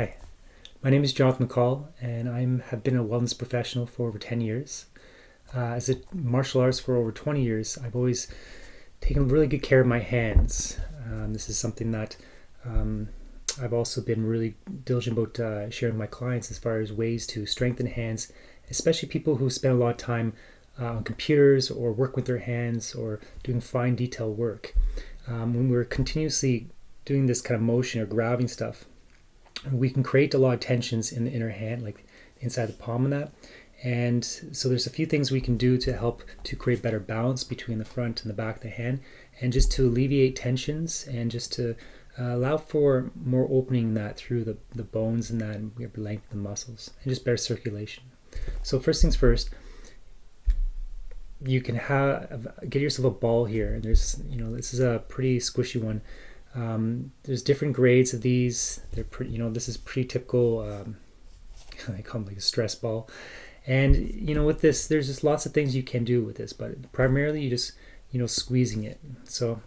Hi, my name is Jonathan McCall, and I have been a wellness professional for over 10 years. As a martial artist for over 20 years, I've always taken really good care of my hands. This is something that um, I've also been really diligent about sharing with my clients as far as ways to strengthen hands, especially people who spend a lot of time on computers or work with their hands or doing fine detail work. When we're continuously doing this kind of motion or grabbing stuff, we can create a lot of tensions in the inner hand, like inside the palm of that. And so there's a few things we can do to help to create better balance between the front and the back of the hand, and just to alleviate tensions and just to allow for more opening that through the bones and that, and length of the muscles, and just better circulation. So first things first, you can get yourself a ball here. And there's, this is a pretty squishy one. There's different grades of these. They're pretty, this is pretty typical. I call them like a stress ball. And with this, there's just lots of things you can do with this, but primarily you just, squeezing it. So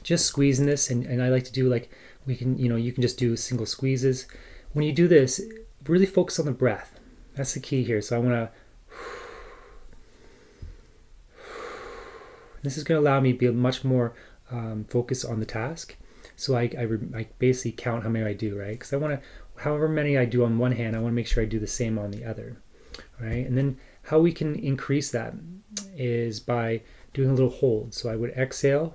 just squeezing this, and I like to do like you can just do single squeezes. When you do this, really focus on the breath. That's the key here. So I want to. This is going to allow me to be much more focused on the task. So I basically count how many I do, right? Because I want to, however many I do on one hand, I want to make sure I do the same on the other, right? And then how we can increase that is by doing a little hold. So I would exhale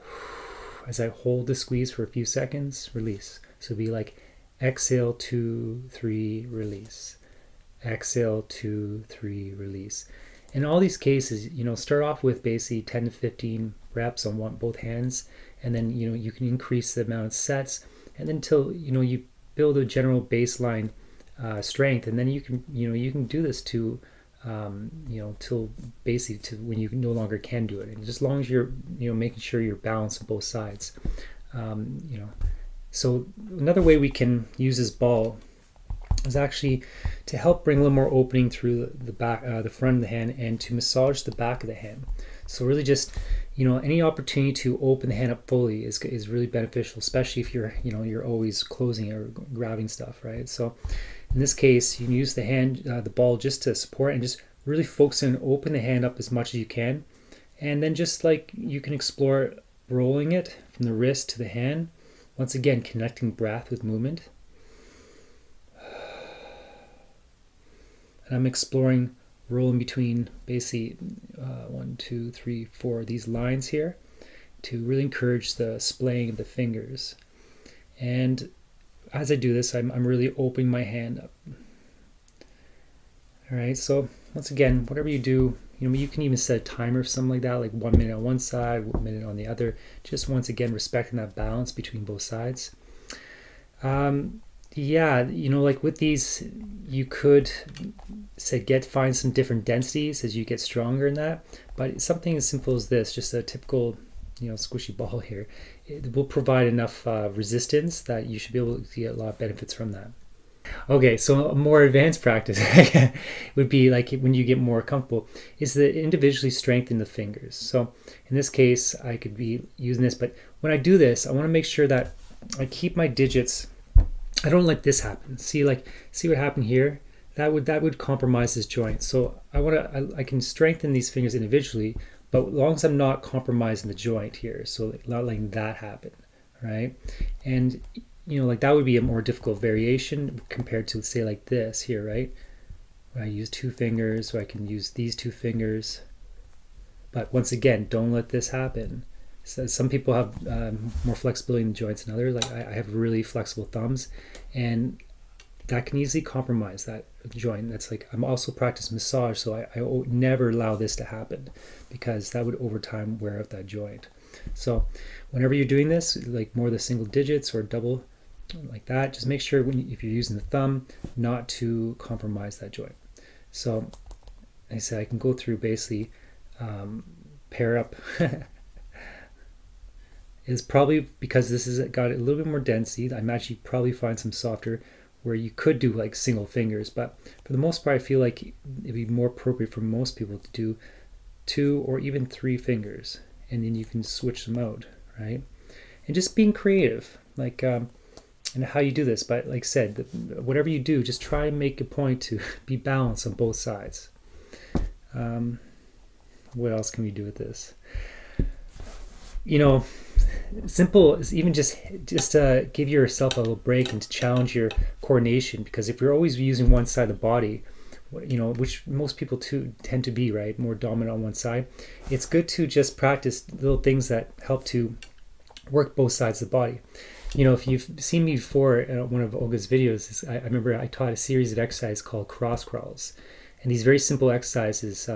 as I hold the squeeze for a few seconds, release. So it'd be like exhale, 2, 3, release. Exhale, 2, 3, release. In all these cases, start off with basically 10 to 15 reps on both hands, and then you can increase the amount of sets, and then until you build a general baseline strength, and then you can do this to till basically to when you no longer can do it, and just as long as you're making sure you're balanced on both sides. So another way we can use this ball is actually to help bring a little more opening through the back, the front of the hand, and to massage the back of the hand. So really just, any opportunity to open the hand up fully is really beneficial, especially if you're always closing or grabbing stuff, right? So in this case, you can use the ball just to support, and just really focus and open the hand up as much as you can. And then just like you can explore rolling it from the wrist to the hand. Once again, connecting breath with movement. And I'm exploring rolling between basically 1, 2, 3, 4 these lines here to really encourage the splaying of the fingers. And as I do this, I'm really opening my hand up. All right, so once again, whatever you do, you can even set a timer or something like that, like 1 minute on one side, 1 minute on the other. Just once again, respecting that balance between both sides. Like with these, you could find some different densities as you get stronger in that. But something as simple as this, just a typical, squishy ball here, it will provide enough resistance that you should be able to get a lot of benefits from that. Okay, so a more advanced practice would be like when you get more comfortable, is to individually strengthen the fingers. So in this case, I could be using this, but when I do this, I want to make sure that I keep my digits. I don't let this happen. See what happened here? That would compromise this joint. So I can strengthen these fingers individually, but as long as I'm not compromising the joint here, so not letting that happen, right? And that would be a more difficult variation compared to, say, like this here, right? Where I use 2 fingers, so I can use these 2 fingers. But once again, don't let this happen. So some people have more flexibility in the joints than others. Like I have really flexible thumbs, and that can easily compromise that joint. That's like, I'm also practice massage, so I never allow this to happen, because that would over time wear out that joint. So whenever you're doing this, like more the single digits or double like that, just make sure if you're using the thumb, not to compromise that joint. So like I said, I can go through basically pair up. Is probably because this has got a little bit more density. I'm actually probably find some softer where you could do like single fingers, but for the most part, I feel like it'd be more appropriate for most people to do 2 or even 3 fingers, and then you can switch them out, right? And just being creative, like and how you do this. But like I said, whatever you do, just try and make a point to be balanced on both sides. What else can we do with this? Simple is even just give yourself a little break and to challenge your coordination, because if you're always using one side of the body, which most people tend to be, right, more dominant on one side, it's good to just practice little things that help to work both sides of the body. If you've seen me before in one of Olga's videos, I remember I taught a series of exercises called cross crawls, and these very simple exercises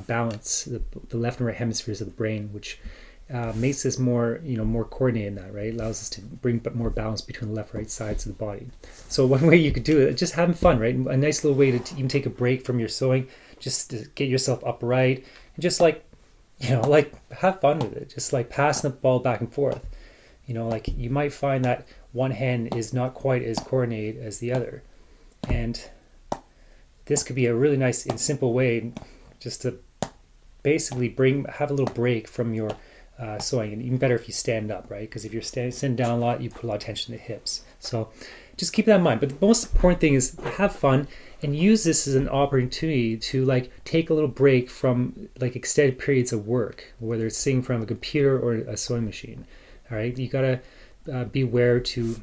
balance the left and right hemispheres of the brain, which makes us more coordinated in that, right? Allows us to bring more balance between the left and right sides of the body. So one way you could do it, just having fun, right? A nice little way to even take a break from your sewing, just to get yourself upright and just have fun with it. Just like passing the ball back and forth. You might find that one hand is not quite as coordinated as the other, and this could be a really nice and simple way just to basically have a little break from your sewing. And even better if you stand up, right? Because if you're sitting down a lot, you put a lot of tension in the hips. So just keep that in mind. But the most important thing is have fun and use this as an opportunity to take a little break from extended periods of work, whether it's sitting in front of a computer or a sewing machine. All right, you gotta be aware to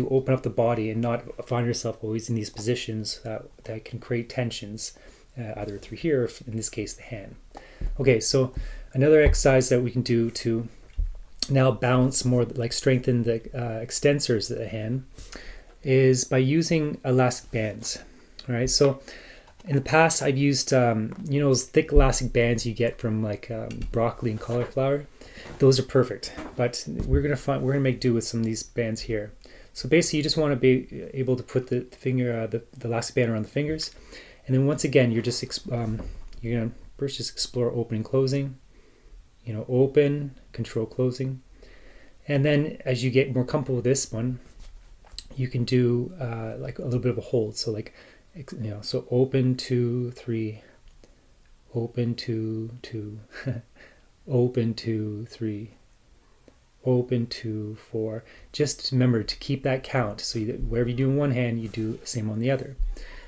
open up the body and not find yourself always in these positions that can create tensions, either through here, or in this case, the hand. Okay, so another exercise that we can do to now balance more, strengthen the extensors of the hand, is by using elastic bands. All right, so in the past I've used those thick elastic bands you get from broccoli and cauliflower. Those are perfect, but we're gonna make do with some of these bands here. So basically, you just want to be able to put the elastic band around the fingers, and then once again, you're gonna first just explore open and closing. Open, control closing, and then as you get more comfortable with this one, you can do a little bit of a hold. So so open 2, 3, open 2, 2. Open 2, 3, open 2, 4. Just remember to keep that count. So wherever you do in one hand, you do the same on the other.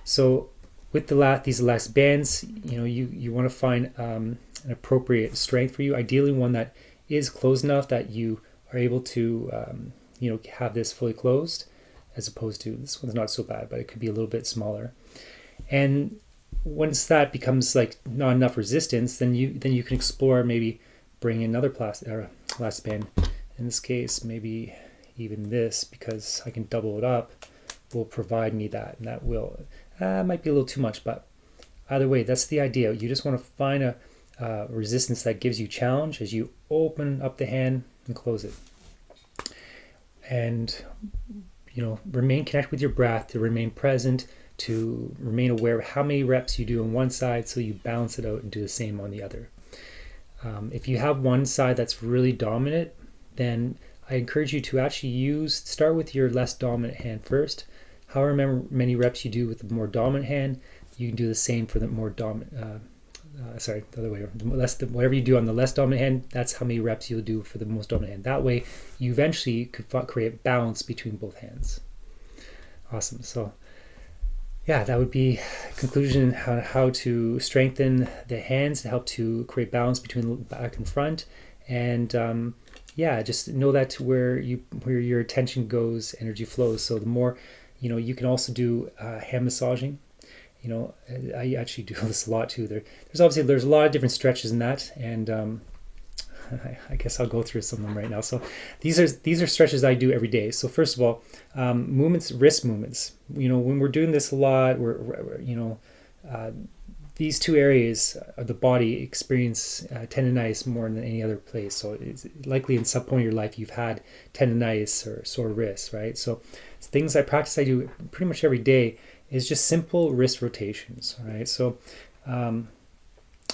So with these elastic bands, you want to find an appropriate strength for you. Ideally, one that is closed enough that you are able to have this fully closed, as opposed to this one's not so bad, but it could be a little bit smaller. And once that becomes not enough resistance, then you can explore maybe bring in another elastic band. In this case, maybe even this, because I can double it up, will provide me that, and that might be a little too much, but either way, that's the idea. You just want to find a resistance that gives you challenge as you open up the hand and close it, and remain connected with your breath, to remain present, to remain aware of how many reps you do on one side, so you balance it out and do the same on the other. If you have one side that's really dominant, then I encourage you to actually start with your less dominant hand first. However many reps you do with the more dominant hand, you can do the same for the more dominant, the other way around. Whatever you do on the less dominant hand, that's how many reps you'll do for the most dominant hand. That way, you eventually could create balance between both hands. Awesome. So yeah, that would be a conclusion on how to strengthen the hands to help to create balance between back and front. And just know that where your attention goes, energy flows. So the more, you can also do hand massaging. I actually do this a lot too. There's a lot of different stretches in that, and I guess I'll go through some of them right now. So these are stretches I do every day. So first of all, wrist movements. When we're doing this a lot, these two areas of the body experience tendonitis more than any other place. So it's likely in some point in your life you've had tendonitis or sore wrists, right? So things I do pretty much every day is just simple wrist rotations, right? So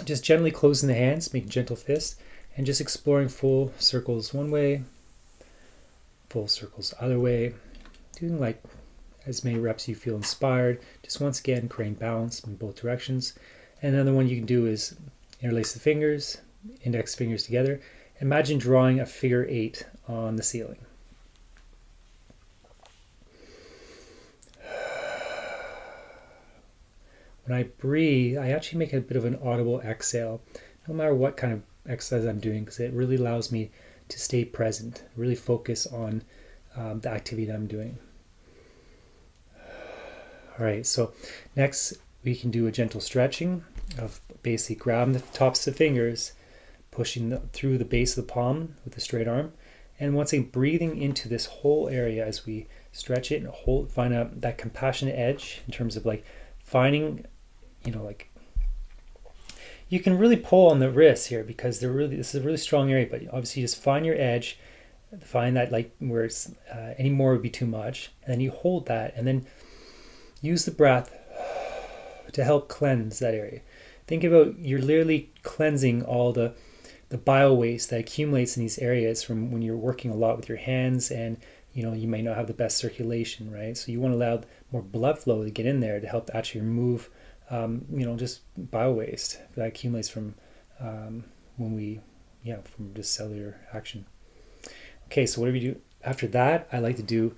just gently closing the hands, making gentle fists, and just exploring full circles one way, full circles other way, doing as many reps you feel inspired. Just once again, creating balance in both directions. And another one you can do is interlace the fingers, index fingers together. Imagine drawing a figure 8 on the ceiling. when I breathe, I actually make a bit of an audible exhale, no matter what kind of exercise I'm doing, because it really allows me to stay present, really focus on the activity that I'm doing. All right, so next we can do a gentle stretching of basically grabbing the tops of the fingers, pushing through the base of the palm with the straight arm, and once again breathing into this whole area as we stretch it and find out that compassionate edge in terms of like finding, like you can really pull on the wrists here because this is a really strong area, but obviously you just find your edge, find that like where it's any more would be too much, and then you hold that and then use the breath to help cleanse that area. Think about you're literally cleansing all the bio waste that accumulates in these areas from when you're working a lot with your hands, and you may not have the best circulation, right? So you want to allow more blood flow to get in there to help actually remove just bio waste that accumulates from from just cellular action. Okay, so whatever you do after that, I like to do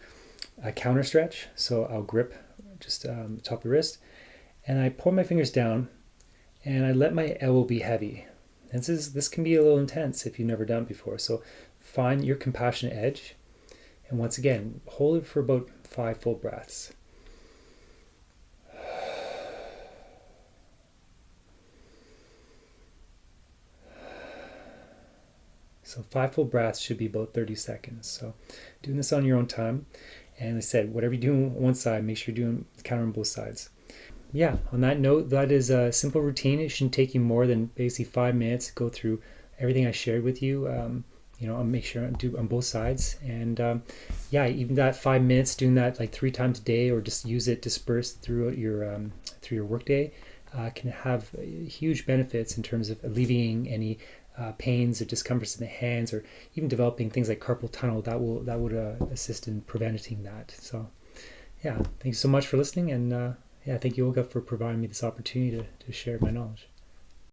a counter stretch. So I'll grip just the top of the wrist, and I pour my fingers down, and I let my elbow be heavy. And this can be a little intense if you've never done it before. So find your compassionate edge, and once again, hold it for about 5 full breaths. So 5 full breaths should be about 30 seconds. So doing this on your own time. And I said, whatever you do on one side, make sure you're doing the counter on both sides. Yeah, on that note, that is a simple routine. It shouldn't take you more than basically 5 minutes to go through everything I shared with you. I'll make sure I do on both sides. And even that 5 minutes, doing that like 3 times a day, or just use it dispersed throughout your workday, can have huge benefits in terms of alleviating any pains or discomforts in the hands, or even developing things like carpal tunnel. That would assist in preventing that. So thanks so much for listening, and thank you, Olga, for providing me this opportunity to share my knowledge.